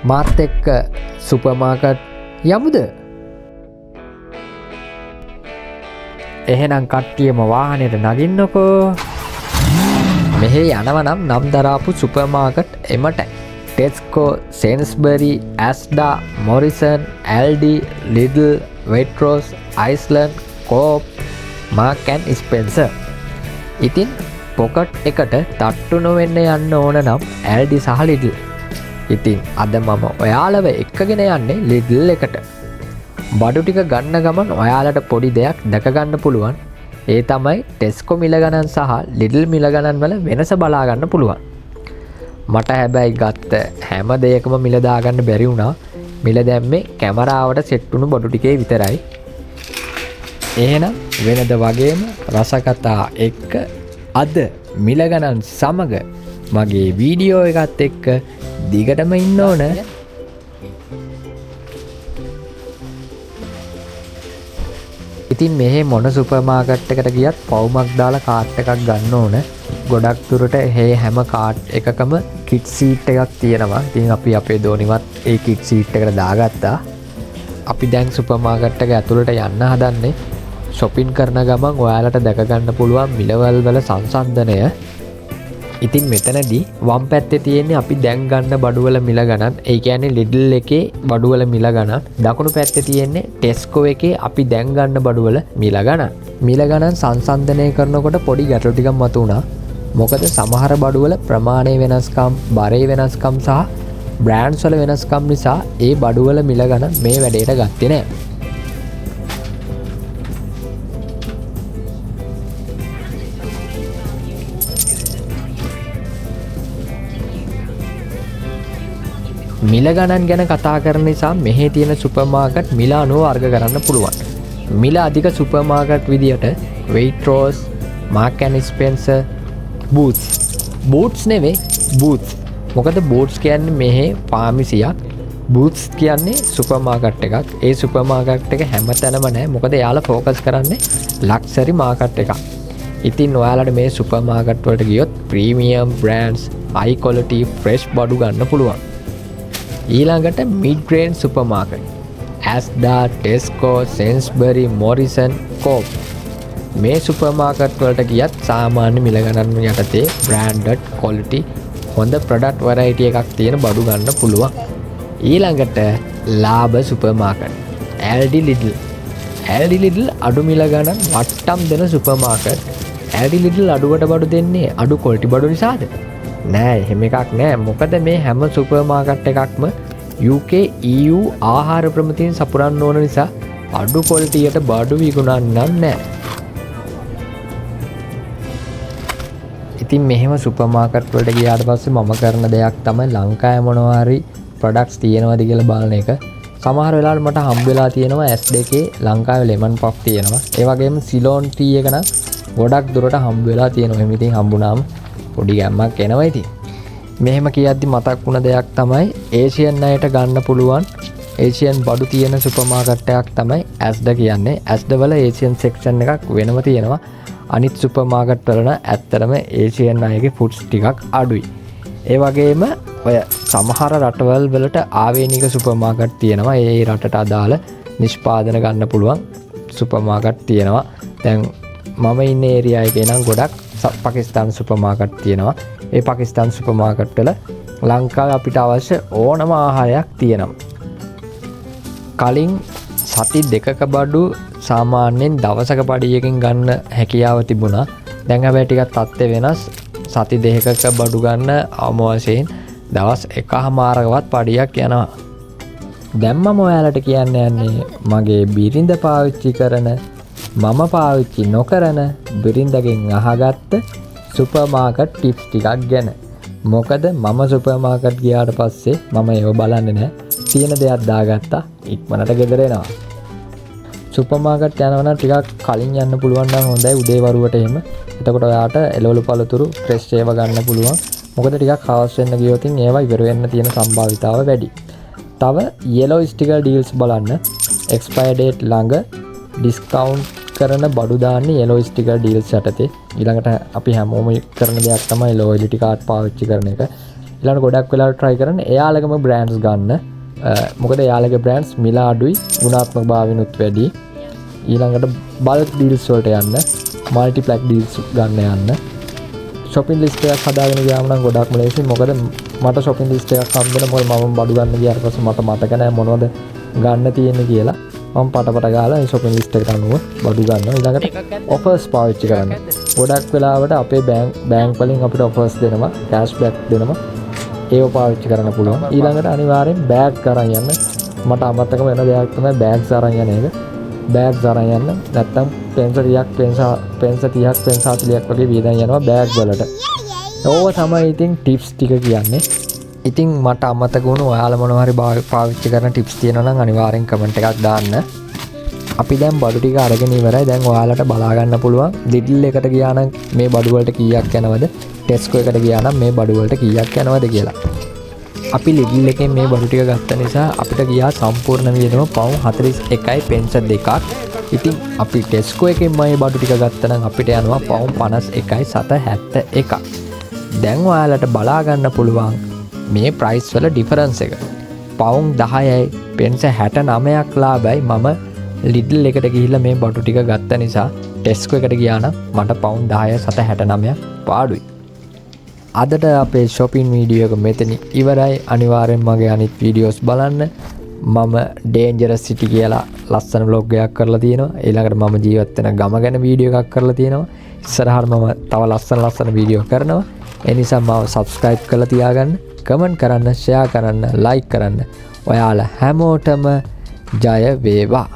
මාත් එක්ක super market යමුද? එහෙනම් කට්ටියම වාහනේට නගින්නකෝ. මෙහි යනවා නම් දරාපු සුපර් මාකට් එමට Tesco, Sainsbury, Asda, Morrison, Aldi, Lidl, Waitrose, Iceland, Coop, Marks and Spencer. ඉතින් පොකට් එකට තට්ටු නොවෙන්න යන්න ඕන නම් ඇල්ඩි සහ ලිඩල්. ඉතින් අද මම ඔයාලව එක්කගෙන යන්නේ ලිඩල් එකට. බඩු ටික ගන්න ගමන් ඔයාලට පොඩි දෙයක් දැක ගන්න පුළුවන්. ඒ තමයි ටෙස්කෝ මිල ගණන් සහ ලිඩල් මිල ගණන් වල වෙනස බලා ගන්න පුළුවන්. මට හැබැයි ගත්ත හැම දෙයකම මිල දාගන්න බැරි වුණා. මිල දැම්මේ කැමරාවට සෙට් වුණු බඩු ටිකේ විතරයි. එහෙනම් වෙනද වගේම රසකතා එක්ක අද මිල ගණන් සමග මගේ වීඩියෝ එකත් එක්ක දිගටම ඉන්න ඕන. ඉතින් මෙහි මොන සුපර් මාකට් එකට ගියත් පවුමක් දාලා කාට් එකක් ගන්න ඕන. ගොඩක් දුරට මේ හැම කාට් එකකම කිට් සීට් එකක් තියෙනවා. ඉතින් අපි අපේ දෝනිවත් ඒ කිට් සීට් එකට දාගත්තා. අපි දැන් සුපර් මාකට් එක ඇතුළට යන්න හදන්නේ. shopping කරන ගමන් ඔයාලට දැක ගන්න පුළුවන් මිලවල් වල සංසන්දනය. ඉතින් මෙතනදී වම් පැත්තේ තියෙන්නේ අපි දැන් ගන්න බඩු වල මිල ගණන්. ඒ කියන්නේ ලිඩල් එකේ බඩු වල මිල ගණන්. දකුණු පැත්තේ තියෙන්නේ ටෙස්කෝ එකේ අපි දැන් ගන්න බඩු වල මිල ගණන්. මිල ගණන් සංසන්දනය කරනකොට පොඩි ගැටලු ටිකක් මතුවුණා. මොකද සමහර බඩු වල ප්‍රමාණයේ වෙනස්කම්, බරේ වෙනස්කම් සහ බ්‍රෑන්ඩ්ස් වල වෙනස්කම් නිසා ඒ බඩු වල මිල ගණන් මේ වැඩේට ගත්තේ නැහැ. මිල ගණන් ගැන කතා කරන නිසා මෙහි තියෙන සුපර් මාකට් මිල අනුව වර්ග කරන්න පුළුවන්. මිල අධික සුපර් මාකට් විදියට වෙයිට්‍රෝස්, මාක් ඇන්ඩ් ස්පෙන්සර්, බූත්ස්. බූට්ස් නෙවෙයි බූත්ස්. මොකද බූට්ස් කියන්නේ මෙහි ෆාමසියක්. බූත්ස් කියන්නේ සුපර් මාකට් එකක්. ඒ සුපර් මාකට් එක හැමතැනම නැහැ. මොකද එයාලා ફોකස් කරන්නේ ලක්සරි මාකට් එකක්. ඉතින් ඔයාලට මේ සුපර් මාකට් වලට ගියොත් premium brands, high quality fresh බඩු ගන්න පුළුවන්. ඊළඟට mid range supermarket Asda, Tesco, Sainsbury, Morrison, Coop. මේ සුපර් මාකට් වලට ගියත් සාමාන්‍ය මිල ගණන් යටතේ බ්‍රෑන්ඩඩ් ක්වොලිටි හොඳ ප්‍රොඩක්ට් වෙරයිටි එකක් තියෙන බඩු ගන්න පුළුවන්. ඊළඟට ලාභ සුපර් මාකට් ඇල්ඩි ලිඩල්. ඇල්ඩි ලිඩල් අඩු මිල ගණන් වට්ටම් දෙන සුපර් මාකට්. ඇල්ඩි ලිඩල් අඩුවට බඩු දෙන්නේ අඩු ක්වොලිටි බඩු නිසාද? නෑ, එහෙම එකක් නෑ. මොකද මේ හැම සුපර් මාකට් එකක්ම UK EU ආහාර ප්‍රමිතියෙන් සපුරන්න ඕන නිසා අඩු ක්වොලිටියට බඩු විකුණන්නන් නෑ. ඉතින් මෙහෙම සුපර් මාකට් වලට ගියාට පස්සේ මම කරන දෙයක් තමයි ලංකාවේ මොනවා හරි ප්‍රොඩක්ට්ස් තියෙනවද කියලා බලන එක. සමහර වෙලාවට මට හම්බ වෙලා තියෙනවා S2 ලංකාවේ ලෙමන් පෆ් තියෙනවා. ඒ වගේම සිලෝන් ටී එක නම් ගොඩක් දුරට හම්බ වෙලා තියෙනවා. එහෙම ඉතින් හම්බුනාම පොඩි ගැම්මක් එනවා. ඉතින් මෙහෙම කියද්දි මතක් වුණ දෙයක් තමයි ඒසියන් අයට ගන්න පුළුවන් ඒසියන් බඩු තියෙන සුපර් මාකට් එකක් තමයි ඇස්ඩා කියන්නේ. ඇස්ඩා වල ඒසියන් සෙක්ෂන් එකක් වෙනම තියෙනවා. අනිත් සුපර් මාකට් වල නම් ඇත්තටම ඒසියන් අයගේ ෆුඩ්ස් ටිකක් අඩුයි. ඒ වගේම ඔය සමහර රටවල් වලට ආවේනික සුපර් මාකට් තියෙනවා. ඒ රටට අදාළ නිෂ්පාදන ගන්න පුළුවන් සුපර් මාකට් තියෙනවා. දැන් මම ඉන්න ඒරියා එකේ නම් ගොඩක් පාකිස්තාන සුපර් මාකට් තියෙනවා. ඒ පාකිස්තාන සුපර් මාකට් වල ලංකාවේ අපිට අවශ්‍ය ඕනම ආහාරයක් තියෙනවා. කලින් සති දෙකක බඩු සාමාන්‍යයෙන් දවසක පඩියකින් ගන්න හැකියාව තිබුණා. දැන් හැබැයි ටිකක් තත්ත්වය වෙනස්. සති දෙකක බඩු ගන්න අවම වශයෙන් දවස් එකහමාරකවත් පඩියක් යනවා. දැන් මම ඔයාලට කියන්න යන්නේ මගේ බිරිඳ පාවිච්චි කරන, මම පාවිච්චි නොකරන, බිරිඳගෙන් අහගත්ත සුපර් මාකට් ටිප්ස් ටිකක් ගැන. මොකද මම සුපර් මාකට් ගියාට පස්සේ මම ඒව බලන්නේ නැහැ. තියෙන දෙයක් දාගත්තා, ඉක්මනට ගෙදර එනවා. සුපර් මාකට් යනවා නම් ටිකක් කලින් යන්න පුළුවන් නම් හොඳයි, උදේ වරුවට එහෙම. එතකොට ඔයාට එළවලු පළතුරු ෆ්‍රෙෂ් ඒවා ගන්න පුළුවන්. මොකද ටිකක් හවස් වෙන්න ගියොත් ඒවා ඉවර වෙන්න තියෙන සම්භාවිතාව වැඩි. තව yellow sticker deals බලන්න. expire date ළඟ discount කරන බඩු දාන්නේ yellow sticker deals යටතේ. ඊළඟට අපි හැමෝම කරන දෙයක් තමයි loyalty card පාවිච්චි කරන එක. ඊළඟ ගොඩක් වෙලාවට try කරන්න එයාලගම brands ගන්න. මොකද එයාලගේ brands මිල අඩුයි, ගුණාත්මක භාවයනුත් වැඩි. ඊළඟට bulk deals වලට යන්න, multi-pack deals ගන්න යන්න. shopping list එකක් හදාගෙන ගියාම නම් ගොඩක්ම ලේසියි. මොකද මට shopping list එකක් හම්බෙන මොකද මම බඩු ගන්න ගියාට පස්සේ මට මතක නැහැ මොනවද ගන්න තියෙන්නේ කියලා. මම පටපට ගාලා ඒ shopping list එකට අනුව බඩු ගන්නවා. ඊළඟට offers පාවිච්චි කරන්න. ගොඩක් වෙලාවට අපේ බැංක් වලින් අපිට offers දෙනවා, cashback දෙනවා. ඒව පාවිච්චි කරන්න පුළුවන්. ඊළඟට අනිවාර්යෙන් bags අරන් යන්න. මට අමතක වෙන දෙයක් තමයි bags අරන් යන එක. bags අරන් යන්න. නැත්තම් පෙන්ස 30ක් පෙන්ස 40ක් වගේ වියදම් යනවා bag වලට. ඕවා තමයි ඉතින් tips ටික කියන්නේ. ඉතින් මට අමතක වුණු ඔයාලා මොනවා හරි පාවිච්චි කරන tips තියෙනවා නම් අනිවාර්යෙන් comment එකක් දාන්න. අපි දැන් බඩු ටික අරගෙන ඉවරයි. දැන් ඔයාලට බලා ගන්න පුළුවන් Lidl එකට ගියා නම් මේ බඩු වලට කීයක් යනවද? Tesco එකට ගියා නම් මේ බඩු වලට කීයක් යනවද කියලා. අපි Lidl එකෙන් මේ බඩු ටික ගත්ත නිසා අපිට ගියා සම්පූර්ණ වියදම පවුම් 41යි පෙන්ස 2ක්. ඉතින් අපි Tesco එකෙන් මේ බඩු ටික ගත්ත නම් අපිට යනවා පවුම් 51යි 71ක්. දැන් ඔයාලට බලා ගන්න පුළුවන් මේ ප්‍රයිස් වල ඩිෆරන්ස් එක. පවුම් 10යි පෙන්ස 69ක් ලාභයි මම Lidl එකට ගිහිල්ලා මේ බඩු ටික ගත්ත නිසා Tesco එකට ගියා නම් මට පවුම් 10යි 69ක් පාඩුයි. අදට අපේ shopping වීඩියෝ එක මෙතන ඉවරයි. අනිවාර්යෙන් මගේ අනිත් වීඩියෝස් බලන්න. මම Dangerous City කියලා ලස්සන vlog එකක් කරලා තියෙනවා. ඊළඟට මම ජීවත් වෙන ගම ගැන වීඩියෝ එකක් කරලා තියෙනවා. ඉස්සරහට මම තව ලස්සන වීඩියෝ කරනවා. ඒ නිසා මාව subscribe කරලා තියාගන්න. කමෙන්ට් කරන්න, ෂෙයා කරන්න, ලයික් කරන්න. ඔයාලා හැමෝටම ජය වේවා.